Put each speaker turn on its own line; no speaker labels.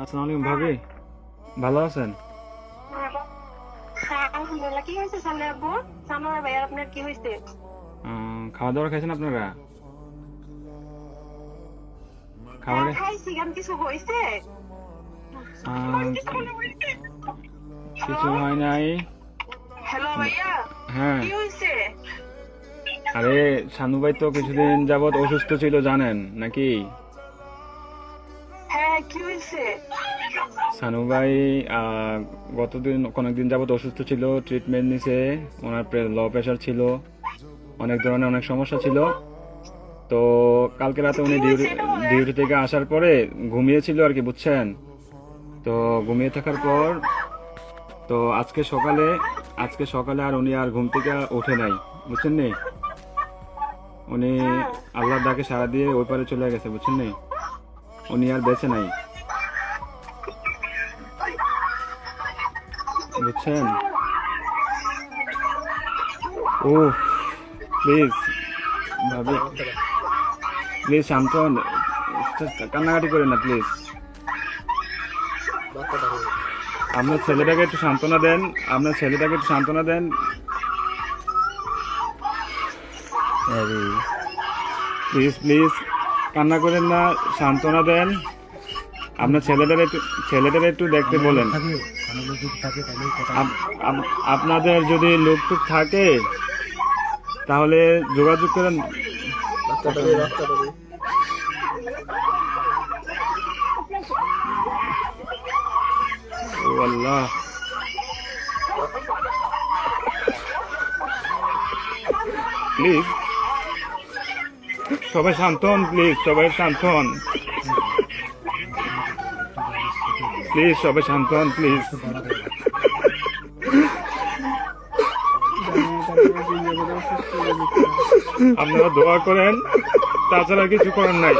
আসসালামু আলাইকুম ভাবি, ভালো আছেন?
হ্যাঁ, আলহামদুলিল্লাহ। কি হয়েছে সামনে আব্বু? সানোয়ার ভাইয়ার আপনার কি হয়েছে?
খাওয়া দাওয়া খাইছেন আপনারা?
হ্যাঁ
খাবারে
খাইছি, কেন কিছু হয়েছে?
কিছু হয় নাই।
হ্যালো ভাইয়া,
হ্যাঁ,
কি হয়েছে?
আরে শানু ভাই তো কিছুদিন যাবত অসুস্থ ছিল জানেন নাকি?
হ্যাঁ কি হয়েছে?
শানু ভাই কয়েকদিন যাবত অসুস্থ ছিল, ট্রিটমেন্ট নিছে। ওনার লো প্রেশার ছিল, অনেক ধরনের অনেক সমস্যা ছিল। তো কালকে রাতে
কি
উনি
হয়েছে এটা বলেন।
ডিউটি থেকে আসার পরে ঘুমিয়েছিল আর কি, বুঝছেন? তো ঘুমিয়ে থাকার পর তো আজকে সকালে আর উনি আর ঘুম থেকে ওঠে নাই, বুঝছেন নি? উনি
হ্যাঁ
আল্লাহর ডাকে সাড়া দিয়ে ওই পারে চলে গেছে, বুঝছেন নি? উনি আর বেঁচে নাই, বুঝছেন? ও প্লিজ ভাবি, প্লিজ শান্ত হন, কান্নাকাটি করেন না প্লিজ। আপনার ছেলেটাকে একটু সান্ত্বনা দেন, আপনার ছেলেটাকে একটু সান্ত্বনা দেন। প্লিজ প্লিজ কান্না করেন না, সান্ত্বনা দেন। আপনার ছেলেদের একটু দেখতে বলেন। আপনাদের যদি লোক টুক থাকে তাহলে যোগাযোগ করেন। ও আল্লাহ, প্লিজ সবাই শান্ত হন, প্লিজ সবাই শান্ত হন, প্লিজ সবাই শান্ত হন, প্লিজ। আপনারা দোয়া করেন, তাছাড়া কিছু করার নাই।